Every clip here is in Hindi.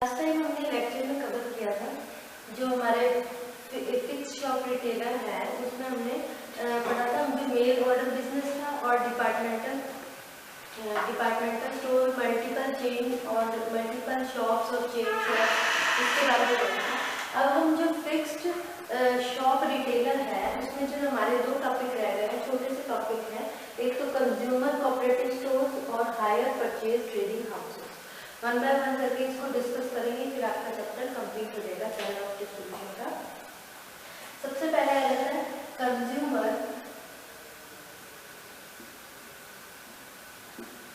लास्ट टाइम हमने लेक्चर में कवर किया था जो हमारे फिक्स शॉप रिटेलर है, उसमें हमने पढ़ा था जो मेल ऑर्डर बिजनेस था और डिपार्टमेंटल स्टोर, मल्टीपल चेन और मल्टीपल शॉप्स और चेन शॉप्स, इसके बारे में पढ़ा था। अब हम जो फिक्स्ड शॉप रिटेलर है उसमें जो हमारे दो टॉपिक रह गए हैं, छोटे से टॉपिक हैं। एक तो कंज्यूमर कोऑपरेटिव स्टोर्स और hire purchase trading houses. One by one करके इसको डिस्कस करेंगे, फिर आपका चैप्टर कंप्लीट हो जाएगा चैनल ऑफ डिस्ट्रीब्यूशन का। सबसे पहले आ जाता है कंज्यूमर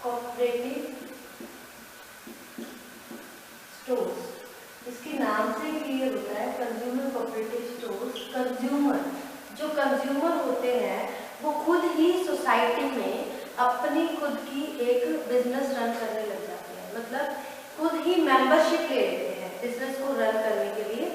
कोऑपरेटिव स्टोर्स। इसके नाम से क्लियर होता है कंज्यूमर कोऑपरेटिव स्टोर्स। जो कंज्यूमर होते हैं वो खुद ही सोसाइटी में अपनी खुद की एक बिजनेस रन करने लग जाते हैं, मतलब खुद ही मेंबरशिप ले लेते हैं बिजनेस को रन करने के लिए।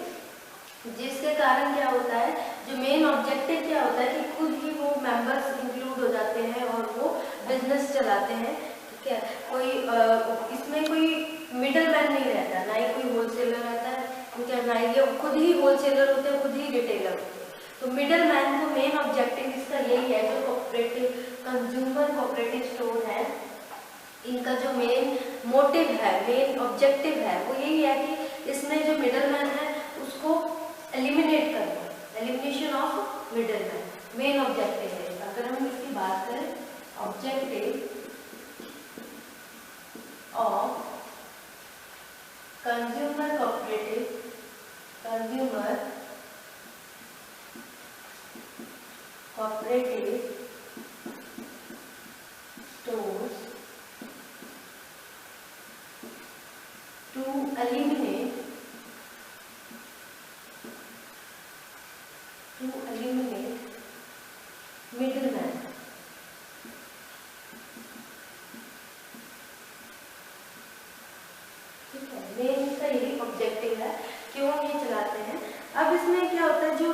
जिसके कारण क्या होता है, जो मेन ऑब्जेक्टिव क्या होता है कि खुद ही वो मेंबर्स इंक्लूड हो जाते हैं और वो बिजनेस चलाते हैं। ठीक है, कोई इसमें कोई मिडल मैन नहीं रहता, ना ही कोई होलसेलर रहता है, ठीक है, ना ही खुद ही होलसेलर होते हैं, खुद ही रिटेलर होते हैं। तो मिडल मैन को मेन ऑब्जेक्टिव इसका यही है। जो कंज्यूमर कोऑपरेटिव स्टोर है, इनका जो मेन मोटिव है, मेन ऑब्जेक्टिव है, वो यही है कि इसमें जो मिडल मैन है उसको एलिमिनेट करना, elimination of middle man main objective है। अगर हम इसकी बात करें, objective of consumer cooperative stores to eliminate middleman। ठीक है, मेन इसका यही ऑब्जेक्टिव है, क्यों ये चलाते हैं। अब इसमें क्या होता है, जो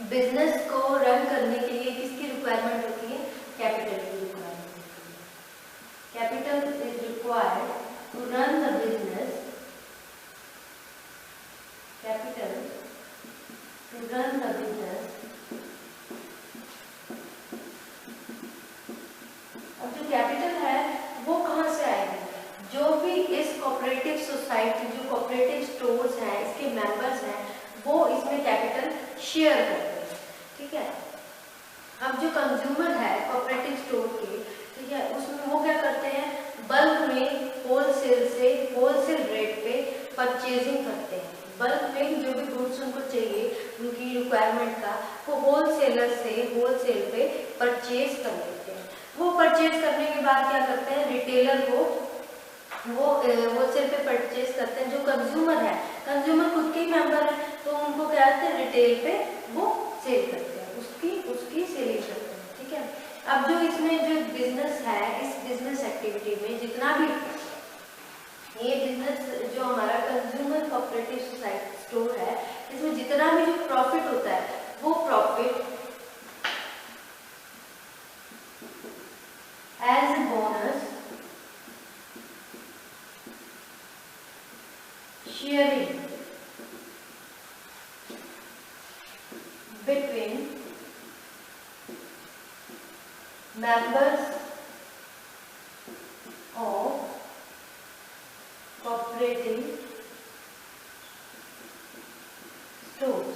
बिजनेस को रन करने के लिए किसकी रिक्वायरमेंट होती है, कैपिटल की रिक्वायरमेंट होती है। Capital is required to run the business, capital to run the business। अब जो कैपिटल है वो कहाँ से आएगी, जो भी इस कोऑपरेटिव सोसाइटी, जो कोऑपरेटिव स्टोर्स हैं, इसके मेंबर्स हैं, वो इसमें कैपिटल शेयर करते हैं। ठीक है, अब जो कंज्यूमर है कोऑपरेटिव स्टोर के, ठीक है, उसमें वो क्या करते हैं, बल्क में होलसेल रेट पे परचेजिंग करते हैं। बल्क में जो भी गुड्स उनको चाहिए, उनकी रिक्वायरमेंट का, वो होलसेल पे परचेज कर लेते हैं। वो परचेज करने के बाद क्या करते हैं, रिटेलर को वो होलसेल पे परचेज करते हैं। जो कंज्यूमर है, कंज्यूमर खुद के ही मेंबर है, तो उनको क्या करते हैं, रिटेल पे वो सेल करते हैं, उसकी सेलिंग करते हैं। ठीक है, अब जो इसमें जो बिजनेस है, इस बिजनेस एक्टिविटी में जितना भी ये बिजनेस जो हमारा कंज्यूमर कोऑपरेटिव सोसाइटी स्टोर है, इसमें जितना भी जो प्रॉफिट होता है, वो profit as a bonus sharing between members of cooperative stores।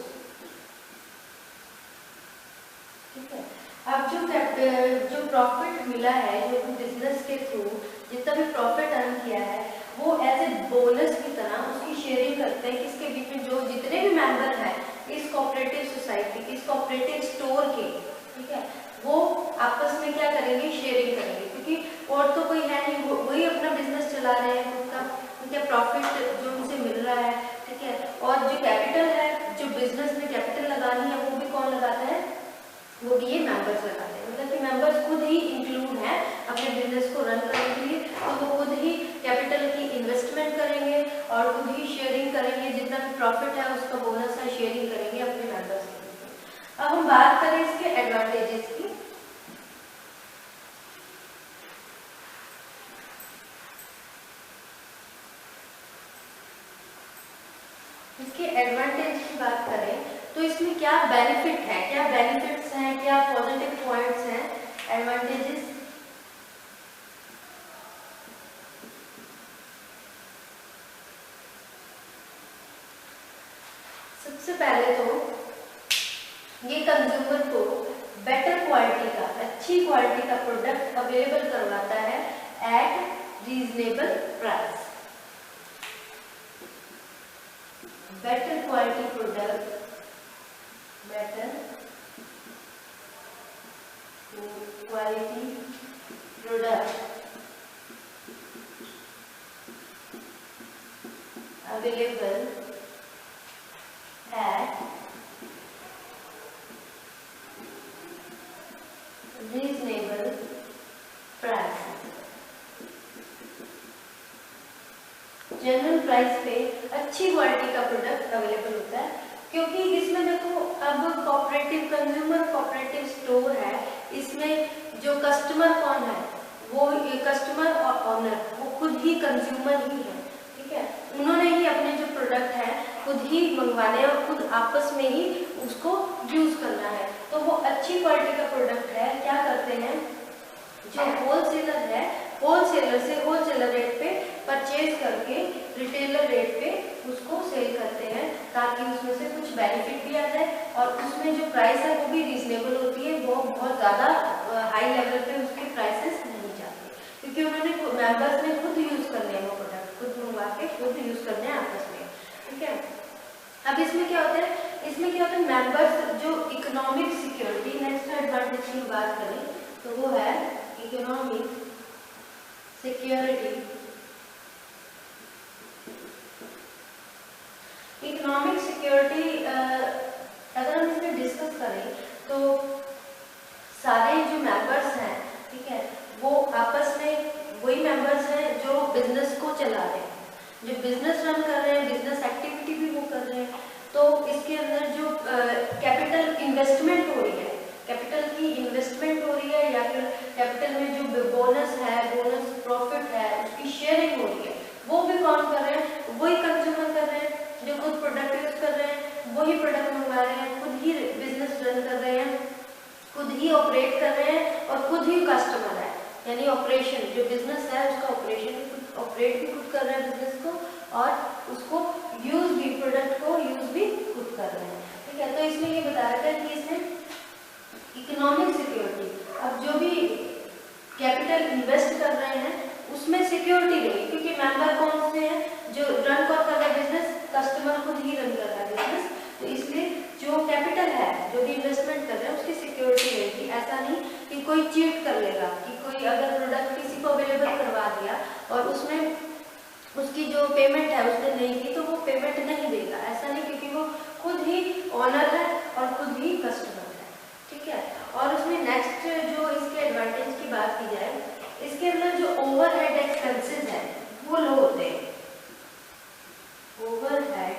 ठीक है, अब जो प्रॉफिट मिला है, जो बिजनेस के थ्रू जितना भी प्रॉफिट अर्न किया है, वो एज ए बोनस की तरह उसकी शेयरिंग करते हैं किसके बीच में, जो जितने भी मेंबर हैं इस कोऑपरेटिव सोसाइटी, इस कोऑपरेटिव स्टोर के। ठीक है, वो आपस में क्या करेंगे, शेयरिंग करेंगे, क्योंकि और तो कोई है नहीं, वही अपना बिजनेस चला रहे हैं, उनका प्रॉफिट जो उनसे मिल रहा है। ठीक है, और जो कैपिटल है, जो बिजनेस में कैपिटल लगानी है, वो भी कौन लगाता है, वो भी ये मेंबर्स लगाते हैं। मतलब कि मेंबर्स खुद ही इंक्लूड हैं अपने बिजनेस को रन करने के लिए, तो वो खुद ही कैपिटल की इन्वेस्टमेंट करेंगे और खुद ही शेयरिंग करेंगे, जितना भी प्रॉफिट है उसका बोनस है, शेयरिंग करेंगे अपने मेंबर्स के लिए। अब हम बात करें इसके एडवांटेजेस की। क्या बेनिफिट है, क्या बेनिफिट्स हैं, क्या पॉजिटिव पॉइंट्स हैं, एडवांटेजेस। सबसे पहले तो ये कंज्यूमर को बेटर क्वालिटी का, अच्छी क्वालिटी का प्रोडक्ट अवेलेबल करवाता है eight reasonable price. Better quality product, better quality product available at reasonable price। General price पे अच्छी क्वालिटी का प्रोडक्ट अवेलेबल होता है, क्योंकि इसमें देखो अब कोऑपरेटिव कंज्यूमर कोऑपरेटिव स्टोर है, इसमें जो कस्टमर कौन है, वो कस्टमर और ऑनर वो खुद ही कंज्यूमर ही है, ठीक है। उन्होंने ही अपने जो प्रोडक्ट है खुद ही मंगवाने और खुद आपस में ही उसको यूज करना है। तो वो अच्छी क्वालिटी का प्रोडक्ट है, क्या करते हैं, जो होलसेलर है होलसेलर से होलसेलर रेट पे परचेज करके रिटेलर रेट पे उसको सेल करते हैं, ताकि उसमें से कुछ बेनिफिट भी आ जाए और उसमें जो प्राइस है वो भी रीजनेबल होती है, वो बहुत ज़्यादा हाई लेवल पे उसके प्राइसेस नहीं जाते, क्योंकि उन्होंने मेंबर्स ने खुद यूज करने हैं वो प्रोडक्ट, खुद मंगवा के खुद यूज करने हैं आपस में, ठीक है। अब इसमें क्या होता है, इसमें क्या होता है, मेंबर्स जो इकोनॉमिक सिक्योरिटी, नेक्स्ट एडवांटेज की बात करें तो वो है इकोनॉमिक सिक्योरिटी। इकोनॉमिक सिक्योरिटी अगर हम इसमें डिस्कस करें तो सारे जो मेंबर्स हैं, ठीक है, वो आपस में वही मेंबर्स हैं जो बिजनेस को चला रहे हैं, जो बिजनेस रन कर रहे हैं, बिजनेस एक्टिविटी भी वो कर रहे हैं। तो इसके अंदर जो कैपिटल इन्वेस्टमेंट हो रही है, कैपिटल की इन्वेस्टमेंट हो रही है, या फिर कैपिटल में जो बोनस है, बोनस प्रॉफिट है, उसकी शेयरिंग हो रही है, वो भी कौन कर रहे हैं, वही कंज्यूमर कर रहे हैं, जो खुद प्रोडक्ट यूज कर रहे हैं, वही प्रोडक्ट मंगवा रहे हैं, खुद ही बिजनेस रन कर रहे हैं, खुद ही ऑपरेट कर रहे हैं और खुद ही कस्टमर है, यानी ऑपरेशन जो बिजनेस है उसका ऑपरेशन ऑपरेट भी खुद कर रहे हैं बिजनेस को, और उसको यूज भी, प्रोडक्ट को यूज भी खुद कर रहे हैं, ठीक है। तो इसमें ये बता रखा है कि इसमें इकोनॉमिक सिक्योरिटी, अब जो भी कैपिटल इन्वेस्ट कर रहे हैं उसमें सिक्योरिटी रहेगी, क्योंकि मेंबर कौन से हैं, जो रन कौन कर रहा है बिजनेस, कस्टमर खुद ही रन कर रहा है बिजनेस, तो इसलिए जो कैपिटल है, जो भी इन्वेस्टमेंट कर रहे हैं उसकी सिक्योरिटी रहेगी। ऐसा नहीं कि कोई चीट कर लेगा, कि कोई अगर प्रोडक्ट किसी को अवेलेबल करवा दिया और उसमें उसकी जो पेमेंट है उसने नहीं की तो वो पेमेंट नहीं देगा, ऐसा नहीं, क्योंकि वो खुद ही ऑनर है और खुद ही कस्टमर है, ठीक है। और उसमें नेक्स्ट जो इसके एडवांटेज की बात की जाए, इसके अंदर जो ओवरहेड एक्सपेंसेस है वो लो होते हैं, ओवरहेड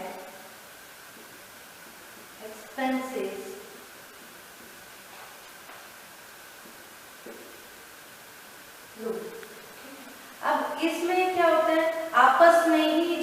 एक्सपेंसेस लो। अब इसमें क्या होता है, आपस में ही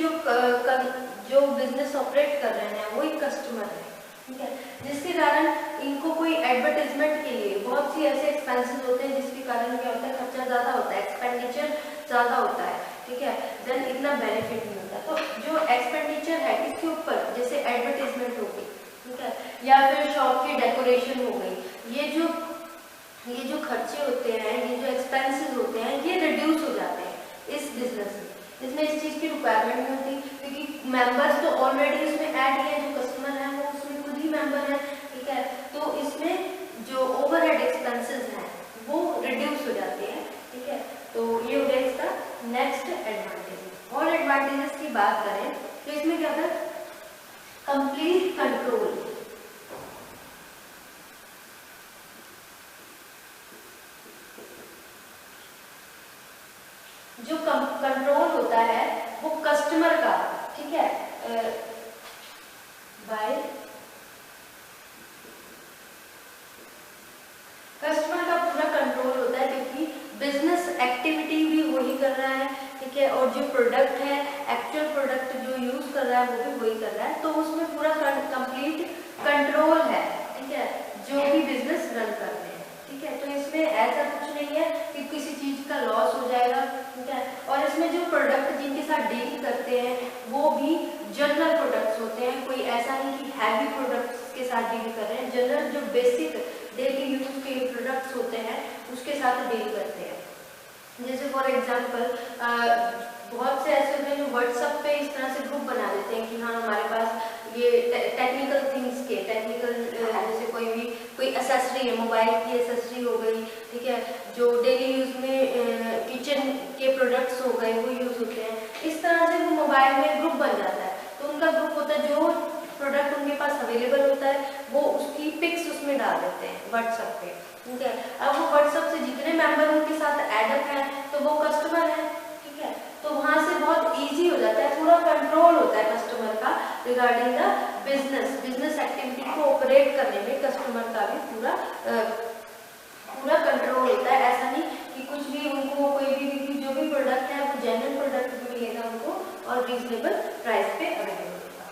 जो बिजनेस ऑपरेट कर रहे हैं वही कस्टमर है, ठीक है, जिसके कारण इनको कोई एडवर्टाइजमेंट के लिए बहुत सी ऐसे एक्सपेंसेस होते हैं जिसके कारण क्या होता है, खर्चा ज़्यादा होता है, एक्सपेंडिचर ज़्यादा होता है, ठीक है, देन इतना बेनिफिट नहीं होता। तो जो एक्सपेंडिचर है इसके ऊपर, जैसे एडवर्टाइजमेंट हो गई, ठीक है, या फिर शॉप की डेकोरेशन हो गई, ये जो खर्चे होते हैं, ये जो एक्सपेंसेस होते हैं, ये रिड्यूस हो जाते हैं इस बिजनेस में। इसमें इस चीज़ की रिक्वायरमेंट नहीं होती, क्योंकि मेंबर्स तो ऑलरेडी उसमें ऐड है, जो कस्टमर है वो उसमें खुद ही मेंबर है, ठीक है। तो इसमें जो ओवरहेड एक्सपेंसेस हैं वो रिड्यूस हो जाते हैं, ठीक है। तो ये हो गया इसका नेक्स्ट एडवांटेज। और एडवांटेजेस की बात करें तो इसमें क्या था, कंप्लीट कंट्रोल। जो कंट्रोल होता है वो कस्टमर का, ठीक है, बाय कस्टमर का पूरा कंट्रोल होता है, क्योंकि बिजनेस एक्टिविटी भी वही कर रहा है, ठीक है, और जो प्रोडक्ट है, एक्चुअल प्रोडक्ट जो यूज कर रहा है वो भी वही कर रहा है, तो उसमें पूरा कंप्लीट कंट्रोल है, ठीक है, जो भी बिजनेस रन करते हैं, ठीक है। तो इसमें ऐसा कुछ नहीं है कि किसी चीज का लॉस हो जाएगा, ठीक है। और इसमें जो प्रोडक्ट जिनके साथ डील करते हैं वो भी जनरल प्रोडक्ट्स होते हैं, कोई ऐसा नहीं कि हैवी प्रोडक्ट्स के साथ डील कर रहे हैं, जनरल जो बेसिक डेली यूज के प्रोडक्ट्स होते हैं उसके साथ डील करते हैं। जैसे फॉर एग्जांपल बहुत से ऐसे होते हैं जो व्हाट्सएप पे इस तरह से ग्रुप बना देते हैं कि हाँ हमारे पास ये टेक्निकल थिंग्स के टेक्निकल जैसे कोई एसेसरी है, मोबाइल की एसेसरी हो गई, ठीक है, जो डेली यूज में किचन के प्रोडक्ट्स हो गए वो यूज होते हैं, इस तरह से वो मोबाइल में ग्रुप बन जाता है। तो उनका ग्रुप होता है, जो प्रोडक्ट उनके पास अवेलेबल होता है वो उसकी पिक्स उसमें डाल देते हैं व्हाट्सएप पे, ठीक है। अब वो व्हाट्सएप से जितने मेंबर उनके साथ एडअप है तो वो कस्टमर है, ठीक है। तो वहां से बहुत इजी हो जाता है, पूरा कंट्रोल होता है कस्टमर का रिगार्डिंग द बिजनेस एक्टिविटी को ऑपरेट करने में कस्टमर का भी पूरा कंट्रोल होता है। ऐसा नहीं कि कुछ भी उनको कोई भी जो भी प्रोडक्ट है वो जेन्युइन प्रोडक्ट भी मिलेगा उनको और रीजनेबल प्राइस पे अवेलेबल होगा।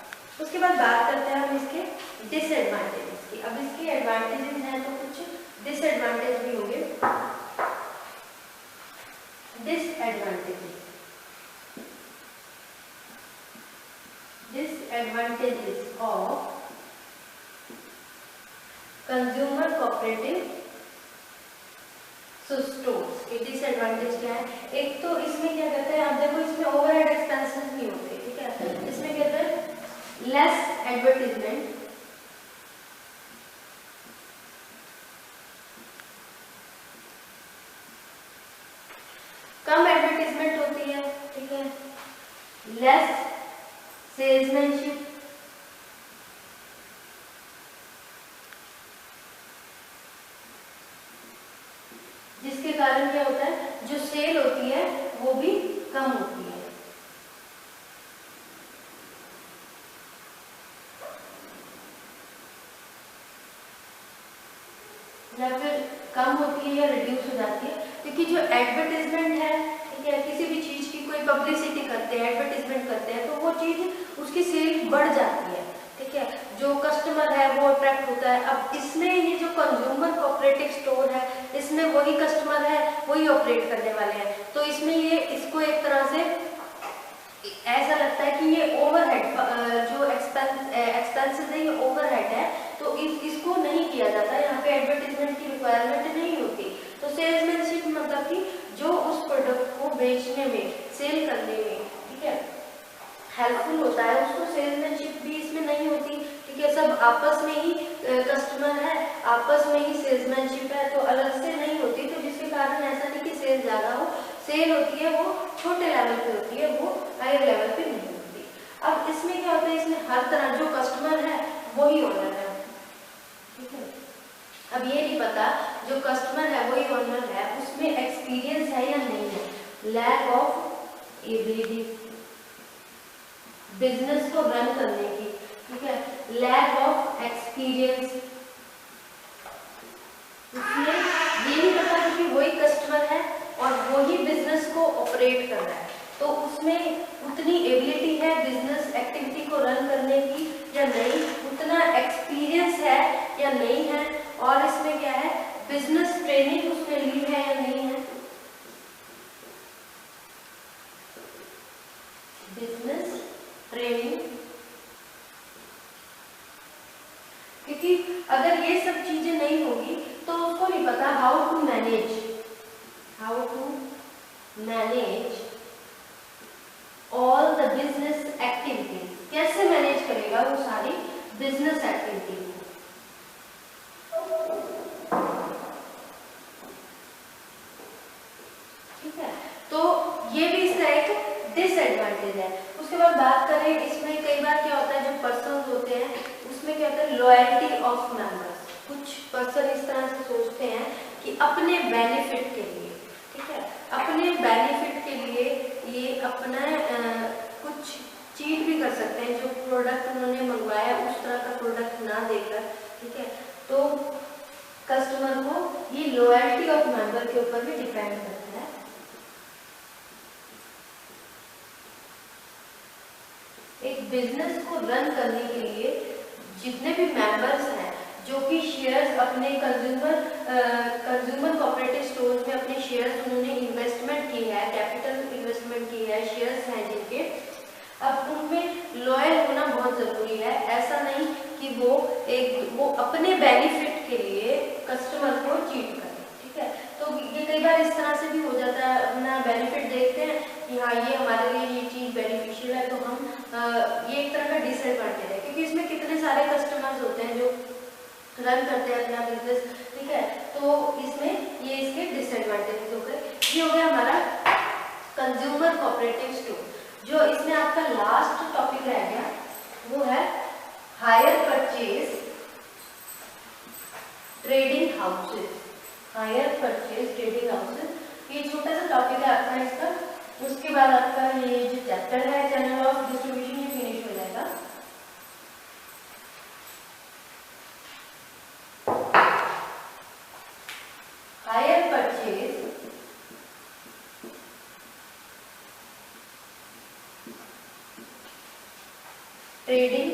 उसके बाद बात करते हैं हम इसके डिसएडवांटेजेस की। अब इसके एडवांटेजेस हैं तो कुछ डिसएडवांटेज भी होंगे। Disadvantages of consumer cooperative stores के डिसएडवांटेज क्या है? एक तो इसमें क्या कहते हैं, अब देखो इसमें ओवरहेड एक्सपेंसेस नहीं होते, ठीक है। इसमें कहते हैं लेस एडवर्टीजमेंट, कम एडवर्टीजमेंट होती है, ठीक है, लेस सेल्समैनशिप, जिसके कारण क्या होता है जो सेल होती है वो भी कम होती है। या फिर कम होती है या रिड्यूस हो जाती है, क्योंकि जो एडवर्टीजमेंट है, ठीक है, किसी भी चीज की कोई पब्लिसिटी करते हैं, एडवर्टीजमेंट करते हैं तो वो चीज उसकी सेल बढ़ जाती है, ठीक है, जो कस्टमर है वो अट्रैक्ट होता है। अब इसमें ये जो कंज्यूमर कोऑपरेटिव स्टोर है इसमें वही कस्टमर है वही ऑपरेट करने वाले हैं, तो इसमें ये इसको एक तरह से ऐसा लगता है कि ये ओवरहेड जो एक्सपेंसेस है ये ओवरहेड है, तो इसको नहीं किया जाता, यहाँ पे एडवर्टीजमेंट की रिक्वायरमेंट नहीं होती। तो सेल्समैनशिप मतलब कि जो उस प्रोडक्ट को बेचने में, सेल करने में, ठीक है, हेल्पफुल होता है, उसको सेल्समैनशिप भी इसमें नहीं होती, ठीक है। सब आपस में ही कस्टमर है, आपस में ही सेल्समैनशिप है, तो अलग से नहीं होती, तो जिसके कारण ऐसा नहीं कि सेल ज्यादा हो, सेल होती है वो छोटे लेवल पे होती है, वो हायर लेवल पे नहीं होती। अब इसमें क्या होता है, इसमें हर तरह जो कस्टमर है वही ओनर है, ठीक है। अब ये नहीं पता जो कस्टमर है वही ओनर है, उसमें एक्सपीरियंस है या नहीं है, लैक ऑफ एबिलिटी बिजनेस को रन करने की, ठीक है, लैक ऑफ एक्सपीरियंस, इसलिए ये नहीं पता कि वही कस्टमर है और वही बिजनेस को ऑपरेट कर रहा है, तो उसमें उतनी एबिलिटी है बिजनेस एक्टिविटी को रन करने की या नहीं, उतना एक्सपीरियंस है या नहीं है, और इसमें क्या है बिजनेस ट्रेनिंग उसमें ली है या नहीं है, बिजनेस ट्रेनिंग, क्योंकि अगर ये सब चीजें नहीं होगी तो उसको नहीं पता how to manage all the business activities, कैसे मैनेज करेगा वो सारी बिजनेस एक्टिविटीज, ठीक है। तो ये भी इसका एक डिसएडवांटेज है। उसके बाद बात करें, इसमें कई बार क्या होता है जो पर्सन होते हैं उसमें क्या होता है लॉयल्टी ऑफ मेंबर्स, कुछ पर्सन इस तरह से सोचते हैं कि अपने बेनिफिट के लिए, ठीक है, अपने बेनिफिट के लिए ये अपना कुछ चीट भी कर सकते हैं, जो प्रोडक्ट उन्होंने मंगवाया उस तरह का प्रोडक्ट ना देकर, ठीक है। तो कस्टमर को ये लॉयल्टी ऑफ मेंबर के ऊपर भी डिपेंड करता है। एक बिजनेस को रन करने के लिए जितने भी मेंबर्स हैं जो कि शेयर्स अपने कंज्यूमर कोऑपरेटिव स्टोर्स में अपने शेयर्स उन्होंने इन्वेस्टमेंट की है, कैपिटल इन्वेस्टमेंट की है, शेयर्स हैं जिनके, अब उनमें लॉयल होना बहुत ज़रूरी है। ऐसा नहीं कि वो अपने बेनिफिट के लिए कस्टमर को चीट करें, ठीक है। तो ये कई बार इस तरह से भी हो जाता है, अपना बेनिफिट देखते हैं कि हाँ ये हमारे लिए ये चीज़ बेनिफिशियल है, तो हम ये एक तरह का डिसएडवांटेज है, क्योंकि इसमें कितने सारे कस्टमर्स होते हैं जो रन करते हैं अपना बिजनेस, ठीक है। तो इसमें ये इसके डिसएडवांटेजेस हो गए। ये हो गया हमारा कंज्यूमर कोऑपरेटिव स्टोर। जो इसमें आपका लास्ट टॉपिक रह गया वो है hire purchase trading houses. Hire purchase trading houses ये छोटा सा टॉपिक है आपका इसका। उसके बाद आपका ये जो चैप्टर है चैनल ऑफ डिस्ट्रीब्यूशन ये फिनिश हो जाएगा। Hire purchase trading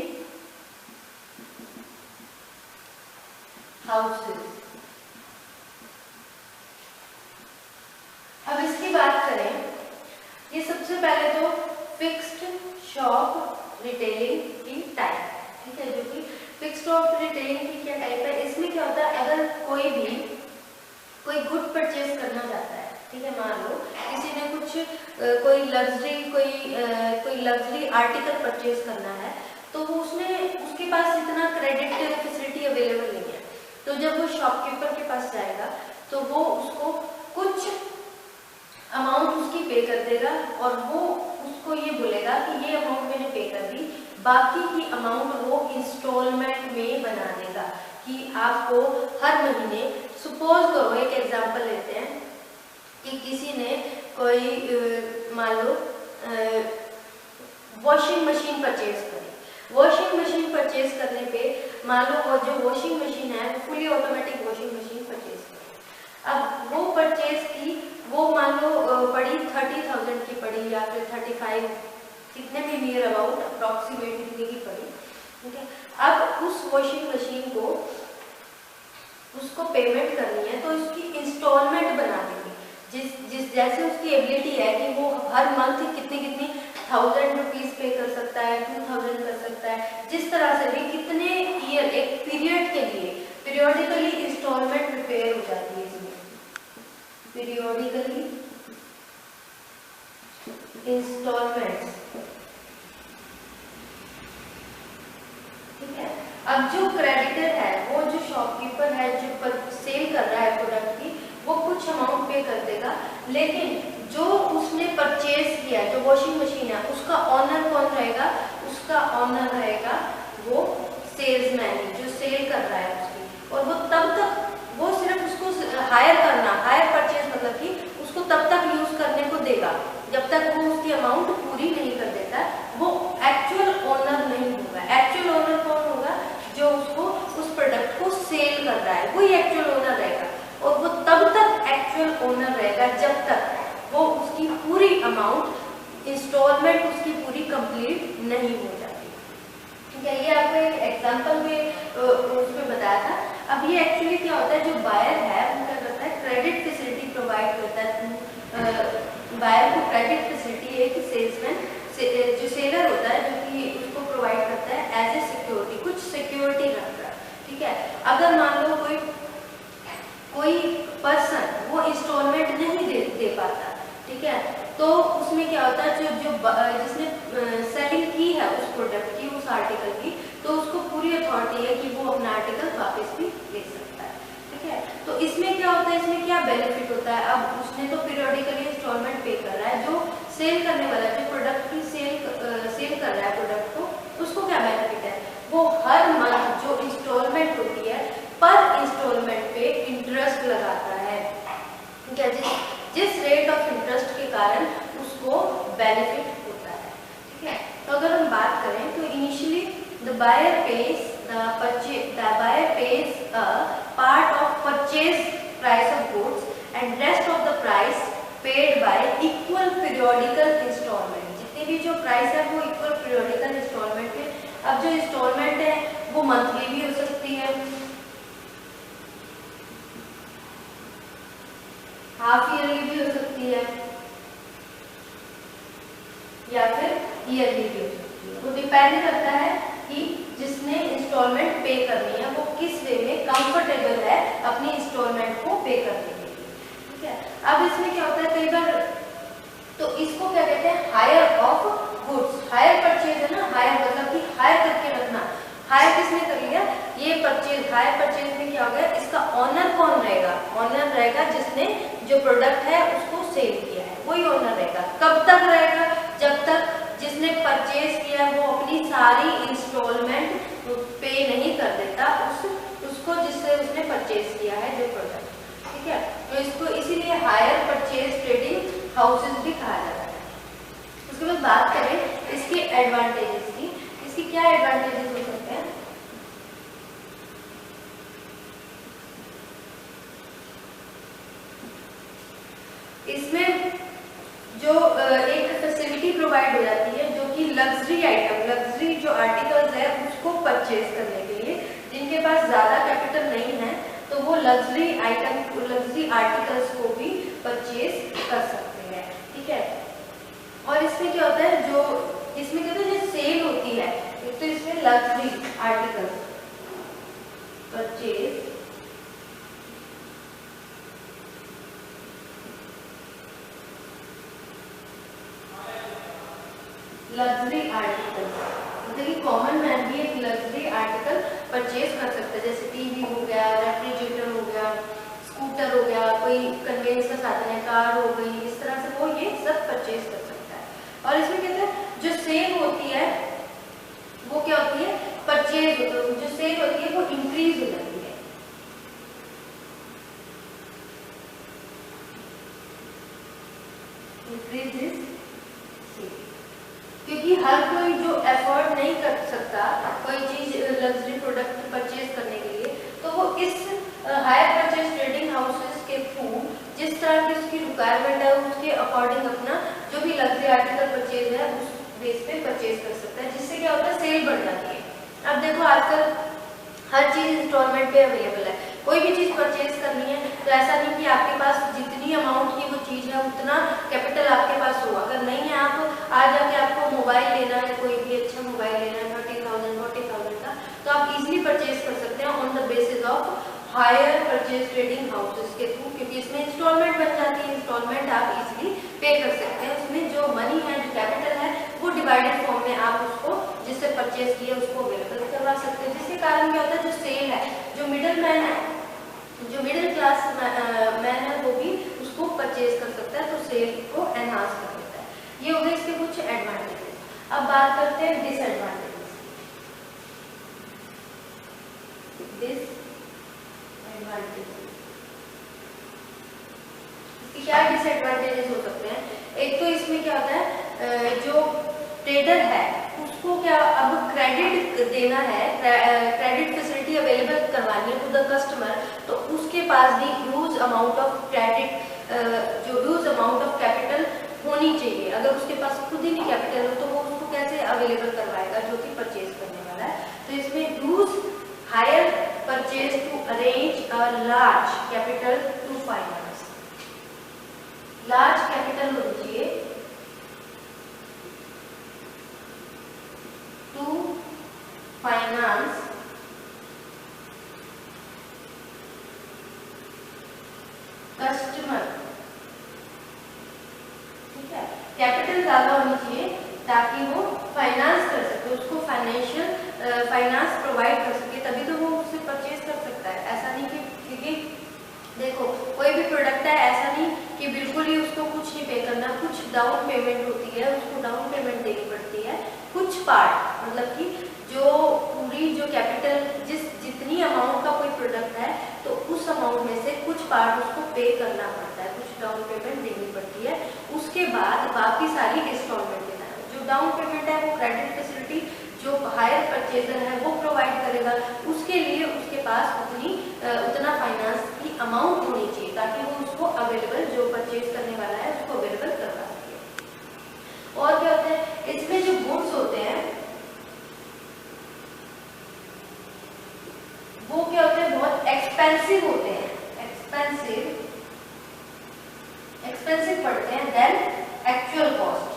houses. अब इसकी बात करें, ये सबसे पहले तो फिक्स्ड शॉप रिटेलिंग की टाइप, ठीक है, जो कि फिक्स्ड शॉप रिटेलिंग की क्या टाइप है। इसमें क्या होता है, अगर कोई गुड परचेज करना चाहता है, ठीक है, मान लो किसी ने कोई लग्जरी आर्टिकल परचेज करना है, तो उसके पास इतना क्रेडिट फैसिलिटी अवेलेबल नहीं है। तो जब वो शॉपकीपर के पास जाएगा तो वो उसको कुछ अमाउंट उसकी पे कर देगा और वो उसको ये बोलेगा कि ये अमाउंट मैंने पे कर दी, बाकी की अमाउंट वो इंस्टॉलमेंट में बना देगा कि आपको हर महीने, सपोज करो एक एग्जांपल लेते हैं कि किसी ने कोई मान लो वॉशिंग मशीन परचेज करी। वॉशिंग मशीन परचेज करने पे मान लो वो जो वॉशिंग मशीन है वो fully automatic washing machine purchase करी। अब वो परचेज की, वो मान लो पड़ी 30,000 की पड़ी या फिर 35, कितने भी नियर अबाउट अप्रॉक्सीमेट कितने की पड़ी, ठीक है। अब उस वॉशिंग मशीन को उसको पेमेंट करनी है तो उसकी इंस्टॉलमेंट बना देंगे। जिस जैसे उसकी एबिलिटी है कि वो हर मंथ कितनी 1000 रुपीज पे कर सकता है, 2000 कर सकता है, जिस तरह से भी कितने ईयर, एक पीरियड के लिए पीरियोडिकली इंस्टॉलमेंट प्रिपेयर हो जाती है। इसमें पीरियोडिकली इंस्टॉलमेंट, ठीक है। अब जो क्रेडिटर है, वो जो शॉपकीपर है जो सेल कर रहा है प्रोडक्ट की, वो कुछ अमाउंट पे कर देगा, लेकिन जो उसने परचेज किया है, जो वॉशिंग मशीन है, उसका ऑनर कौन रहेगा? उसका ऑनर रहेगा वो सेल्समैन जो सेल कर रहा है उसकी, और वो तब तक, वो सिर्फ उसको हायर करना, हायर परचेज मतलब कि उसको तब तक यूज करने को देगा जब तक वो उसकी अमाउंट पूरी नहीं कर देता। वो एक्चुअल ओनर नहीं होगा। एक्चुअल ओनर कौन होगा? जो उसको उस प्रोडक्ट को सेल कर रहा है, वही एक्चुअल ओनर रहेगा, और वो तब तक एक्चुअल ओनर रहेगा जब तक वो उसकी पूरी अमाउंट, इंस्टॉलमेंट उसकी पूरी कंप्लीट नहीं हो जाती, ठीक है। ये आपको एक एग्जांपल में उसमें बताया था। अब ये एक्चुअली क्या होता है, जो बायर है वो क्या करता है, क्रेडिट फैसिलिटी प्रोवाइड करता है। बायर को क्रेडिट फैसिलिटी है कि सेल्समैन जो सेलर होता है, जो कि उसको प्रोवाइड करता है एज ए सिक्योरिटी, कुछ सिक्योरिटी रखता है, ठीक है। अगर मान लो कोई पर्सन वो इंस्टॉलमेंट नहीं दे पाता, ठीक है, तो उसमें क्या होता है, जिसने सेलिंग की है उस प्रोडक्ट की, उस आर्टिकल की, तो उसको पूरी अथॉरिटी है कि वो अपना आर्टिकल वापस भी ले सकता है, ठीक है। तो इसमें क्या होता है, इसमें क्या बेनिफिट होता है? अब उसने तो पीरियोडिकली इंस्टॉलमेंट पे कर रहा है, जो सेल करने वाला, जो प्रोडक्ट की सेल कर रहा है प्रोडक्ट को, उसको क्या बेनिफिट है? वो हर मंथ जो इंस्टॉलमेंट होती है, पर इंस्टॉलमेंट पे इंटरेस्ट लगाता है, ठीक है, जिस रेट ऑफ इंटरेस्ट के कारण उसको बेनिफिट होता है, ठीक है। तो अगर हम बात करें तो initially the buyer pays a part of purchase price of goods and rest of the price paid by equal periodical installment। जितनी भी जो प्राइस है वो इक्वल पीरियोडिकल इंस्टॉलमेंट में अब जो इंस्टॉलमेंट है वो मंथली भी हो सकती है, हाफ ईयरली भी हो सकती है, या फिर ईयरली भी हो सकती है। वो डिपेंड करता है कि जिसने इंस्टॉलमेंट पे करनी है वो किस वे में कंफर्टेबल है अपनी इंस्टॉलमेंट को पे करने के लिए, ठीक है। अब इसमें क्या होता है कई बार, तो इसको क्या कहते हैं, hire of goods. Hire purchase है ना, हायर मतलब कि हायर करके रखना। हायर किसने कर लिया, ये परचेज, हायर परचेज में क्या हो गया, इसका ऑनर कौन रहेगा, ऑनर रहेगा जिसने जो प्रोडक्ट है उसको सेल किया है, वही ऑनर रहेगा। कब तक रहेगा, जब तक जिसने परचेज किया है वो अपनी सारी इंस्टॉलमेंट पे नहीं कर देता उसको जिससे उसने परचेज किया है जो प्रोडक्ट, ठीक है। तो इसको इसीलिए हायर परचेज ट्रेडिंग हाउसेस भी कहा जाता है। उसके बाद बात करें इसके एडवांटेजेस की, इसकी क्या एडवांटेजेस हो सकते हैं। इसमें जो एक फैसिलिटी प्रोवाइड हो जाती है जो कि लग्जरी आइटम, लग्जरी जो आर्टिकल्स है उसको परचेज करने के लिए, जिनके पास ज्यादा कैपिटल नहीं है तो वो लग्जरी आइटम, लग्जरी आर्टिकल्स को भी परचेज कर सकते हैं, ठीक है। और इसमें क्या होता है, जो इसमें क्या होता है जो सेल होती है, एक तो इसमें luxury articles purchase, luxury article, मतलब कि कॉमन मैन भी एक लग्जरी आर्टिकल परचेज कर सकता है, जैसे टीवी हो गया, रेफ्रिजरेटर हो गया, स्कूटर हो गया, कोई कन्वेंस का साधन है, कार हो गई, इस तरह से वो ये सब परचेज कर सकता है। और इसमें कहते हैं जो सेल होती है वो क्या होती है, परचेज, जो सेल होती है वो इंक्रीज हो जाती है, इंक्रीज इज सेल, क्योंकि हर कोई जो एफर्ट नहीं कर सकता कोई चीज लग्जरी प्रोडक्ट परचेज करने के लिए, तो वो इस हायर परचेज ट्रेडिंग हाउसेस के थ्रू जिस तरह की उसकी रिक्वायरमेंट है उसके अकॉर्डिंग अपना जो भी लग्जरी आर्टिकल परचेज है उस बेस पे परचेज कर सकता है, जिससे क्या होता है सेल बढ़ जाती है। अब देखो आजकल हर चीज इंस्टॉलमेंट पे अवेलेबल है, कोई भी चीज परचेज करनी है तो ऐसा नहीं कि आपके पास जितनी अमाउंट की वो चीज है उतना कैपिटल आपके पास हो, अगर नहीं है आप आज जाके आपको मोबाइल लेना है, कोई भी अच्छा मोबाइल लेना है 30,000 40,000 का, तो आप इजीली परचेज कर सकते हैं on the basis of hire purchase trading houses के थ्रू, क्योंकि इसमें इंस्टॉलमेंट बन जाती है, इंस्टॉलमेंट आप इजीली पे कर सकते हैं, उसमें जो मनी है जो कैपिटल है वो डिवाइडेड फॉर्म में आप उसको जिससे परचेज किया उसको अवेलेबल करवा सकते हैं, जिसके कारण क्या होता है जो सेल है, जो मिडिल मैन है, जो मिडिल क्लास मैन है वो भी उसको परचेज कर सकता है, तो सेल को एनहांस कर सकता है। ये हो गए इसके कुछ एडवांटेजेस। अब बात करते हैं डिसएडवांटेजेस की। इसके क्या डिसएडवांटेजेस हो सकते हैं, एक तो इसमें क्या होता है जो ट्रेडर है उसको क्या अब क्रेडिट देना है, क्रेडिट फैसिलिटी अवेलेबल करवानी है टू द कस्टमर, तो उसके पास भी ह्यूज अमाउंट ऑफ क्रेडिट, जो ह्यूज अमाउंट ऑफ कैपिटल होनी चाहिए। अगर उसके पास खुद ही नहीं कैपिटल हो तो वो उसको कैसे अवेलेबल करवाएगा जो कि परचेज करने वाला है। तो इसमें huge hire purchase to arrange a large capital to finance, large capital होनी चाहिए टू फाइनेंस कस्टमर, ठीक है, कैपिटल ज्यादा होनी चाहिए ताकि वो फाइनेंस कर सके, उसको फाइनेंशियल फाइनेंस प्रोवाइड कर सके, तभी तो वो उससे परचेज कर सकता है। ऐसा नहीं कि क्योंकि देखो कोई भी प्रोडक्ट है, ऐसा नहीं कि बिल्कुल ही उसको कुछ नहीं पे करना, कुछ डाउन पेमेंट होती है, उसको डाउन पेमेंट देनी पड़ती है, कुछ पार्ट मतलब कि जो पूरी जो कैपिटल जितनी अमाउंट का कोई प्रोडक्ट है तो उस अमाउंट में से कुछ पार्ट उसको पे करना पड़ता है, कुछ डाउन पेमेंट देनी पड़ती है, उसके बाद बाकी सारी इंस्टॉलमेंट देना है। जो डाउन पेमेंट है वो क्रेडिट फैसिलिटी जो हायर परचेजर है वो प्रोवाइड करेगा, उसके लिए उसके पास उतना फाइनेंस की अमाउंट होनी चाहिए ताकि वो उसको अवेलेबल, जो परचेज करने वाला है उसको अवेलेबल करवा सके। और क्या होता है इसमें जो गुड्स होते हैं एक्सपेंसिव होते हैं, एक्सपेंसिव पड़ते हैं देन एक्चुअल कॉस्ट।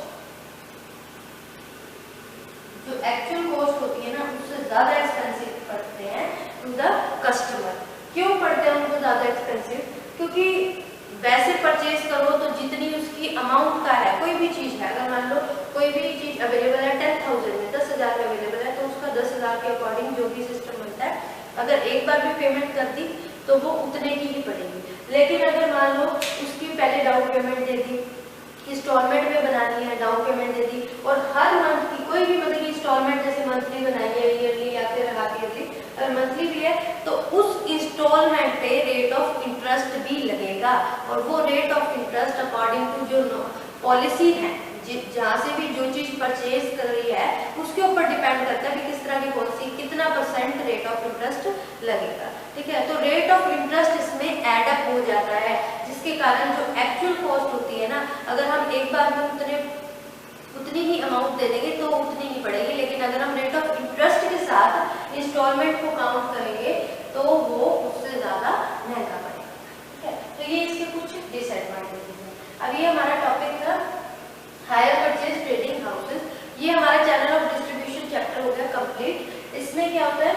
जो एक्चुअल कॉस्ट होती है ना उससे ज्यादा एक्सपेंसिव पड़ते हैं टू द कस्टमर। क्यों पड़ते हैं उनको ज्यादा एक्सपेंसिव? क्योंकि वैसे परचेज करो तो जितनी उसकी अमाउंट का है, कोई भी चीज है, अगर मान लो कोई भी चीज अवेलेबल है 10,000 में, 10,000 में अवेलेबल है, तो उसका 10,000 के अकॉर्डिंग जो भी सिस्टम बनता है, अगर एक बार भी पेमेंट कर दी तो वो उतने की ही पड़ेगी। लेकिन अगर मान लो उसकी पहले डाउन पेमेंट दे दी, इंस्टॉलमेंट में बनानी है, डाउन पेमेंट दे दी, और हर मंथ की कोई भी मतलब इंस्टॉलमेंट जैसे मंथली बनाई है, ईयरली या फिर हाफ ईयरली, अगर मंथली भी है तो उस इंस्टॉलमेंट पे रेट ऑफ इंटरेस्ट भी लगेगा। और वो rate of interest according to जो पॉलिसी है, जहाँ से भी जो चीज परचेज कर रही है उसके ऊपर डिपेंड करता है कि किस तरह की पॉलिसी, कितना % रेट ऑफ इंटरेस्ट लगेगा। ठीक है, तो रेट ऑफ इंटरेस्ट इसमें एड अप हो जाता है, जिसके कारण जो एक्चुअल कॉस्ट होती है ना, अगर हम एक बार में उतनी ही अमाउंट दे देंगे तो उतनी ही पड़ेगी, लेकिन अगर हम रेट ऑफ इंटरेस्ट के साथ इंस्टॉलमेंट को काउंट करेंगे तो वो उससे ज्यादा महंगा पड़ेगा। ठीक है, तो ये इसके कुछ डिसएडवांटेजेस हैं। अब ये हमारा टॉपिक था हायर परचेज ट्रेडिंग हाउसेस। ये हमारा चैनल ऑफ डिस्ट्रीब्यूशन चैप्टर हो गया कंप्लीट। इसमें क्या होता है,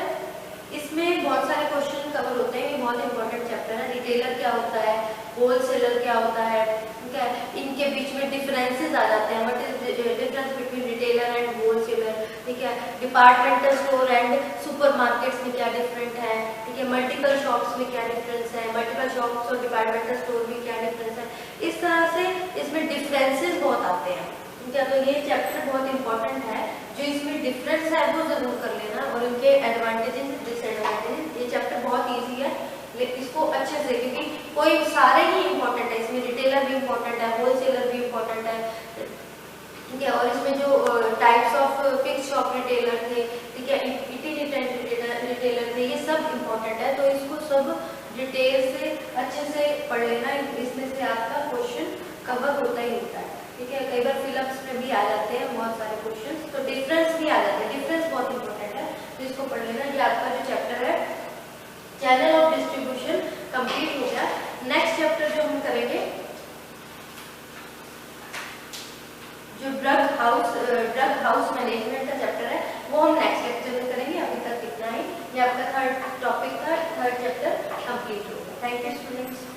इसमें बहुत सारे क्वेश्चन कवर होते हैं, ये बहुत इंपॉर्टेंट चैप्टर है। रिटेलर क्या होता है, होलसेलर क्या होता है, ठीक है, इनके बीच में डिफरेंसेस आ जाते हैं, what is difference between retailer and wholesaler, ठीक है, डिपार्टमेंटल स्टोर एंड सुपरमार्केट्स में क्या डिफरेंट है, ठीक है, मल्टीपल शॉप्स में क्या डिफरेंस है, मल्टीपल शॉप्स और डिपार्टमेंटल स्टोर में क्या डिफरेंस है, इस तरह से इसमें डिफरेंसेस बहुत आते हैं। ठीक है, तो ये चैप्टर बहुत इंपॉर्टेंट है, जो इसमें डिफरेंस है वो जरूर कर लेना, और इनके एडवांटेजेस डिसएडवांटेजेस। ये चैप्टर बहुत ईजी है, इसको अच्छे से, क्योंकि कोई सारे ही इंपॉर्टेंट है, इसमें रिटेलर भी इंपॉर्टेंट है, होलसेलर भी इंपॉर्टेंट है, ठीक है, और इसमें जो types of fix shop retailer थे, ठीक है, इटिनेरेंट रिटेलर थे, ये सब इंपॉर्टेंट है। तो इसको सब डिटेल से अच्छे से पढ़ लेना, इसमें से आपका क्वेश्चन कवर होता ही होता है। ठीक है, कई बार फिलअप्स में भी आ जाते हैं बहुत सारे क्वेश्चन, तो डिफरेंस भी आ जाते हैं, डिफरेंस बहुत इंपॉर्टेंट है, तो इसको पढ़ लेना। ये आपका जो चैप्टर है चैनल ऑफ डिस्ट्रीब्यूशन कंप्लीट हो गया। नेक्स्ट चैप्टर जो हम करेंगे, जो ड्रग हाउस मैनेजमेंट का चैप्टर है, वो हम नेक्स्ट लेक्चर में करेंगे। अभी तक इतना ही, ये आपका थर्ड टॉपिक का थर्ड चैप्टर कंप्लीट होगा। Thank you students.